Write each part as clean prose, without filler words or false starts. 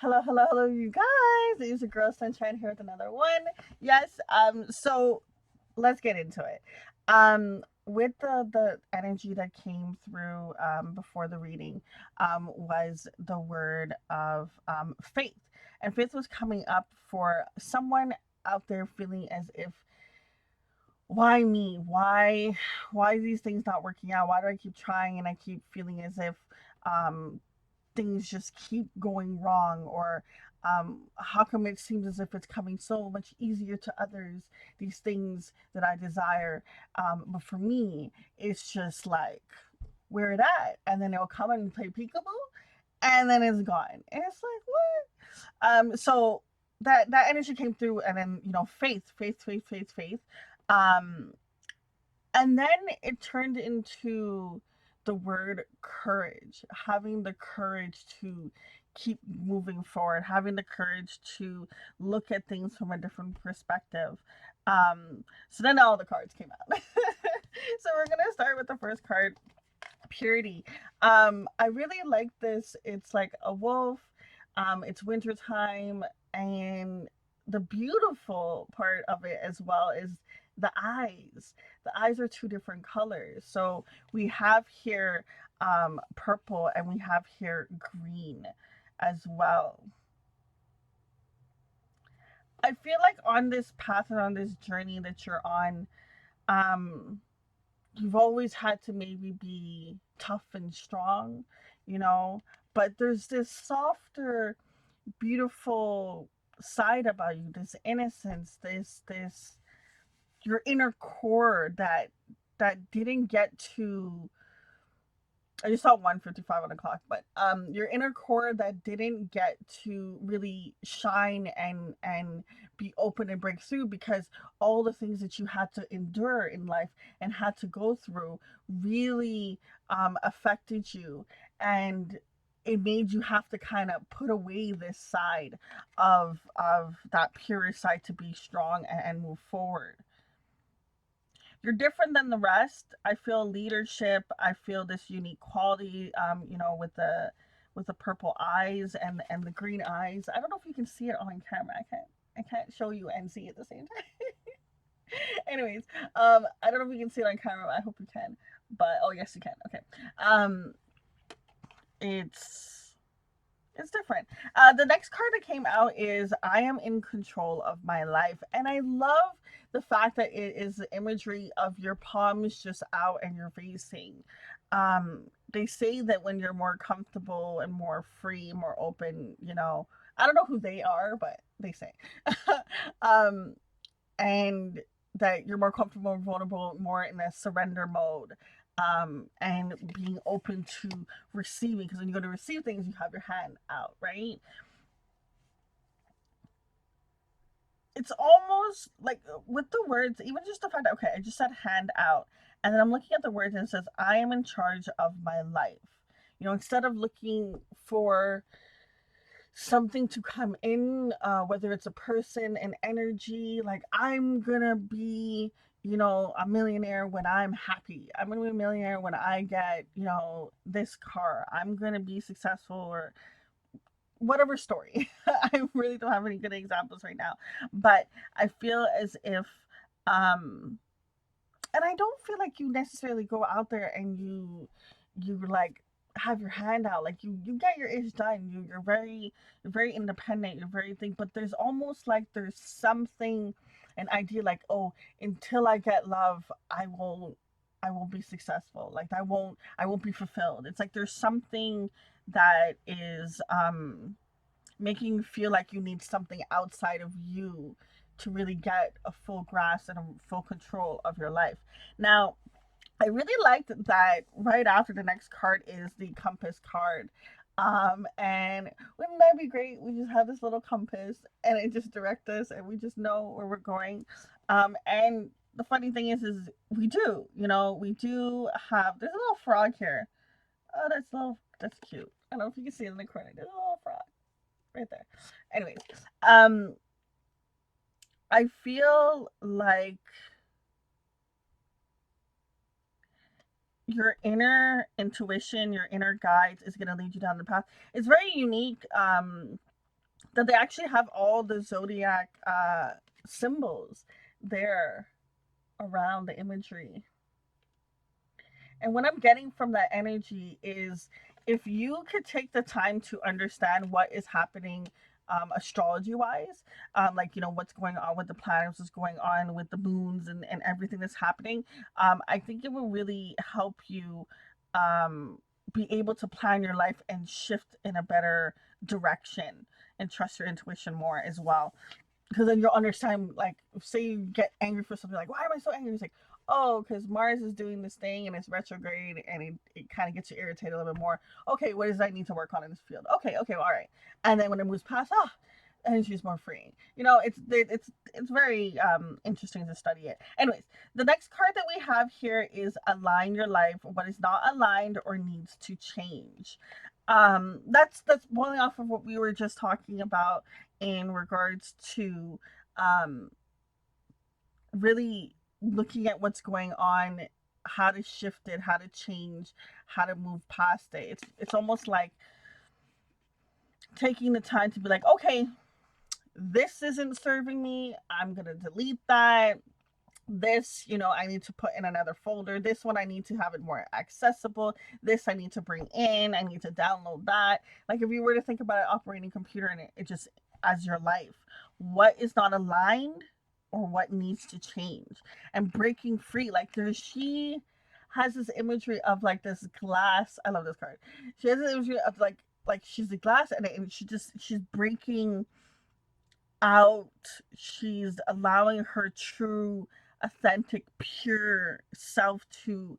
Hello, hello, hello, you guys. It's your girl Sunshine here with another one. Yes, so let's get into it. With the energy that came through before the reading was the word of faith. And faith was coming up for someone out there feeling as if why me? Why are these things not working out? Why do I keep trying and I keep feeling as if um things just keep going wrong, or how come it seems as if it's coming so much easier to others, these things that I desire, but for me it's just like, where it at? And then it'll come and play peekaboo, and then it's gone, and it's like, what? So that energy came through, and then faith, um and then it turned into the word courage, having the courage to keep moving forward, having the courage to look at things from a different perspective. So then all the cards came out. So we're gonna start with the first card, purity. I really like this. It's like a wolf. It's winter time, and the beautiful part of it as well is the eyes. The eyes are two different colors. So we have here purple, and we have here green as well. I feel like on this path and on this journey that you're on, um, you've always had to maybe be tough and strong, you know, but there's this softer, beautiful side about you, this innocence, this your inner core that didn't get to, I just saw 1:55 on the clock, but your inner core that didn't get to really shine and be open and break through, because all the things that you had to endure in life and had to go through really affected you, and it made you have to kind of put away this side of that pure side to be strong and move forward. You're different than the rest. I feel leadership. I feel this unique quality. With the purple eyes and the green eyes. I don't know if you can see it on camera. I can't show you and see at the same time. Anyways, I don't know if you can see it on camera. But I hope you can. But oh yes, you can. Okay. Um, it's it's different. The next card that came out is I am in control of my life. And I love the fact that it is the imagery of your palms just out and you're facing. They say that when you're more comfortable and more free, more open, I don't know who they are, but they say. um, and that you're more comfortable and vulnerable, more in a surrender mode, and being open to receiving, because when you go to receive things you have your hand out, right? It's almost like with the words, even just the fact that, okay, I just said hand out, and then I'm looking at the words and it says I am in charge of my life. Instead of looking for something to come in, whether it's a person, an energy, like I'm gonna be, a millionaire when I'm happy. I'm gonna be a millionaire when I get, this car. I'm gonna be successful, or whatever story. I really don't have any good examples right now, but I feel as if, um, and I don't feel like you necessarily go out there and you like have your hand out, like you get your ish done. You're very independent, you're very thing, but there's almost like there's something, an idea like, oh, until I get love, I won't be successful, like I won't be fulfilled. It's like there's something that is making you feel like you need something outside of you to really get a full grasp and a full control of your life. Now, I really liked that right after the next card is the compass card. And wouldn't that be great? We just have this little compass and it just directs us and we just know where we're going. And the funny thing is we do have, there's a little frog here. Oh, that's cute. I don't know if you can see it in the corner. There's a little frog right there. Anyways, um, I feel like your inner intuition, your inner guides is going to lead you down the path. It's very unique. that they actually have all the zodiac symbols there around the imagery. And what I'm getting from that energy is, if you could take the time to understand what is happening astrology wise, like, what's going on with the planets, what's going on with the moons, and everything that's happening, I think it will really help you um, be able to plan your life and shift in a better direction and trust your intuition more as well, because then you'll understand, like, say you get angry for something, like, why am I so angry? It's like, oh, because Mars is doing this thing and it's retrograde, and it kind of gets you irritated a little bit more. Okay, what does I need to work on in this field? Okay, well, all right. And then when it moves past, energy is more free. It's very interesting to study it. Anyways, the next card that we have here is align your life, what is not aligned or needs to change. That's boiling off of what we were just talking about in regards to um really looking at what's going on, how to shift it, how to change, how to move past it. It's almost like taking the time to be like, okay, this isn't serving me, I'm gonna delete that. This, I need to put in another folder. This one, I need to have it more accessible. This, I need to bring in, I need to download that. Like, if you were to think about an operating computer, and it just as your life, what is not aligned or what needs to change, and breaking free. Like, she has this imagery of like this glass. I love this card. She has this imagery of like she's a glass, and she's breaking out. She's allowing her true, authentic, pure self to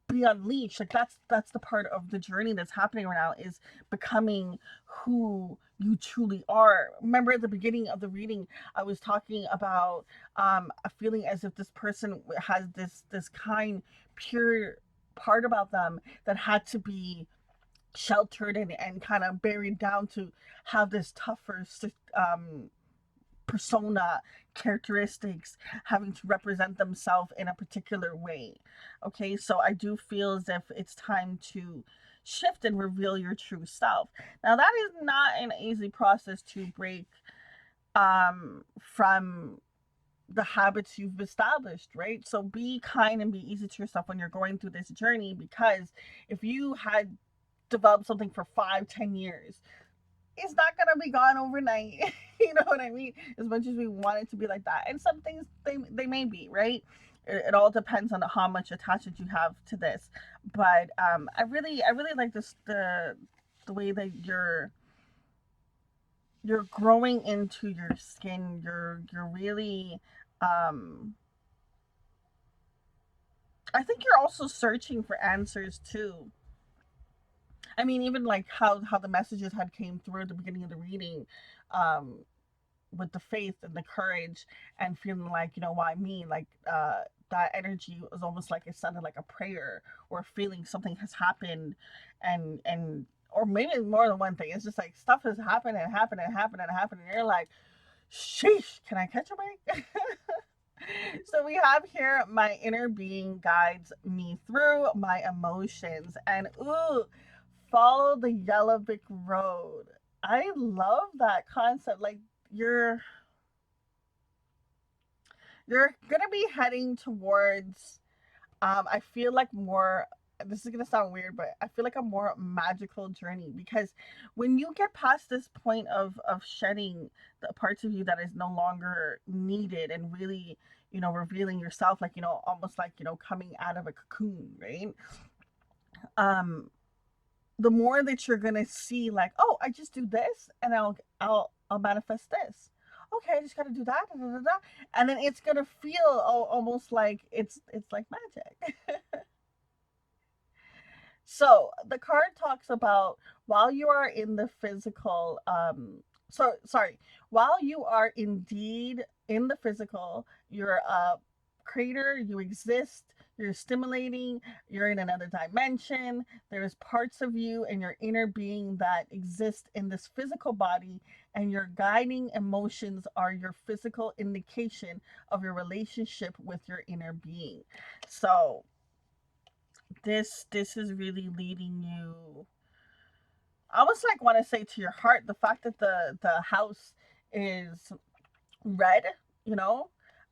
be unleashed. Like, that's the part of the journey that's happening right now, is becoming who you truly are. Remember, at the beginning of the reading, I was talking about a feeling as if this person has this kind, pure part about them that had to be sheltered and kind of buried down to have this tougher persona, characteristics, having to represent themselves in a particular way. Okay, so I do feel as if it's time to shift and reveal your true self. Now, that is not an easy process to break from the habits you've established, right? So be kind and be easy to yourself when you're going through this journey, because if you had developed something for 5, 10 years, it's not gonna be gone overnight. You know what I mean? As much as we want it to be like that, and some things, they may be, right. It all depends on how much attachment you have to this. But I really like this, the way that you're growing into your skin. You're really um I think you're also searching for answers too. I mean, even like how the messages had came through at the beginning of the reading, um with the faith and the courage, and feeling like, why me? Like, that energy was almost like, it sounded like a prayer, or feeling something has happened, and or maybe more than one thing. It's just like stuff has happened and happened and happened and happened, and you're like, sheesh, can I catch a break? So we have here, my inner being guides me through my emotions, and ooh, follow the yellow brick road. I love that concept. Like, you're you're gonna be heading towards, I feel like more, this is gonna sound weird, but I feel like a more magical journey, because when you get past this point of shedding the parts of you that is no longer needed, and really, revealing yourself, like, almost like, coming out of a cocoon, right? um the more that you're gonna see, like, oh, I just do this, and I'll manifest this. Okay, I just gotta do that, da, da, da, da. And then it's gonna feel almost like it's like magic. So the card talks about, while you are in the physical, so sorry, while you are indeed in the physical, you're a creator, you exist, you're stimulating, you're in another dimension. There's parts of you and your inner being that exist in this physical body, and your guiding emotions are your physical indication of your relationship with your inner being. So this is really leading you I almost like want to say to your heart, the fact that the house is red, you know,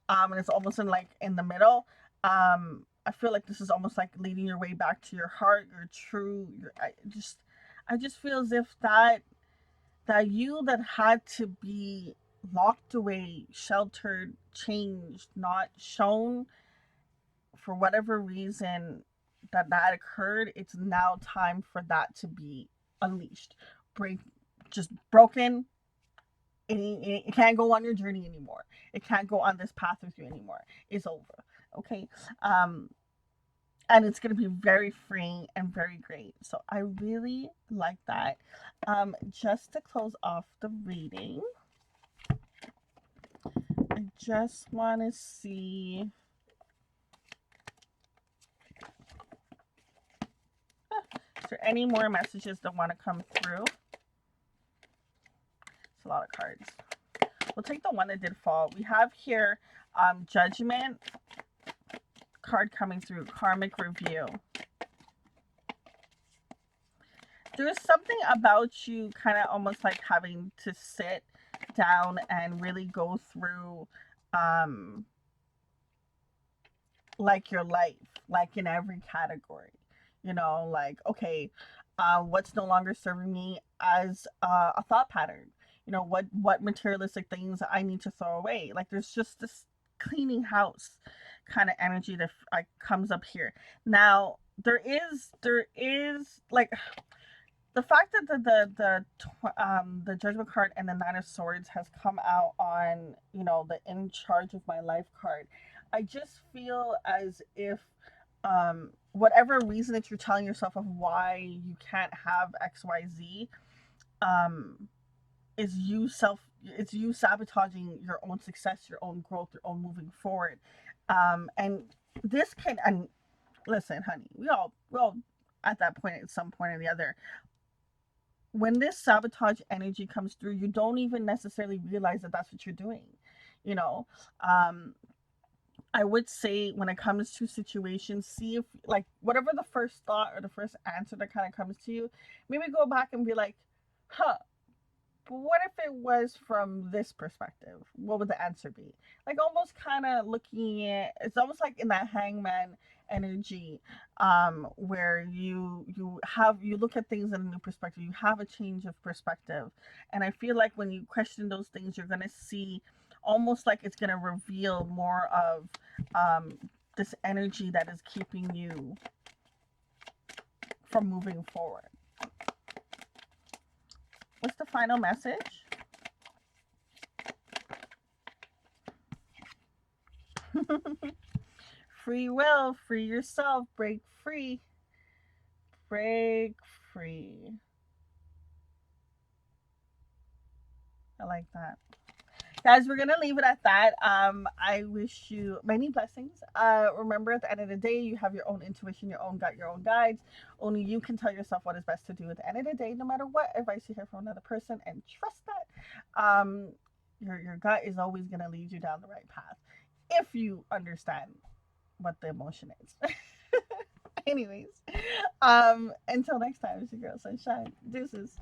and it's almost in like in the middle. I feel like this is almost like leading your way back to your heart, your true. I just feel as if that you that had to be locked away, sheltered, changed, not shown for whatever reason that occurred, it's now time for that to be unleashed. Break, just broken. It can't go on your journey anymore. It can't go on this path with you anymore. It's over. Okay. Um, and it's going to be very freeing and very great. So I really like that. Just to close off the reading, I just want to see. Is there any more messages that want to come through? It's a lot of cards. We'll take the one that did fall. We have here Judgment card coming through, Karmic Review. There's something about you kind of almost like having to sit down and really go through um like your life, like in every category, like, okay, what's no longer serving me as a thought pattern, what materialistic things I need to throw away. Like there's just this cleaning house kind of energy that comes up here. Now there is like the fact that the Judgment card and the Nine of Swords has come out on, the In Charge of My Life card. I just feel as if whatever reason that you're telling yourself of why you can't have XYZ, um is you self it's you sabotaging your own success, your own growth, your own moving forward. And this can, and listen, honey, we all at that point, at some point or the other, when this sabotage energy comes through, you don't even necessarily realize that that's what you're doing. You know, um, I would say when it comes to situations, see if, like, whatever the first thought or the first answer that kind of comes to you, maybe go back and be like, huh, but what if it was from this perspective? What would the answer be? Like almost kind of looking at, it's almost like in that hangman energy, where you look at things in a new perspective, you have a change of perspective. And I feel like when you question those things, you're gonna see almost like it's gonna reveal more of um this energy that is keeping you from moving forward. What's the final message? Free will, free yourself, break free. Break free. I like that. Guys, we're gonna leave it at that. I wish you many blessings. Remember, at the end of the day, you have your own intuition, your own gut, your own guides. Only you can tell yourself what is best to do at the end of the day, no matter what advice you hear from another person, and trust that your gut is always gonna lead you down the right path if you understand what the emotion is. Anyways, until next time, it's your girl Sunshine. Deuces.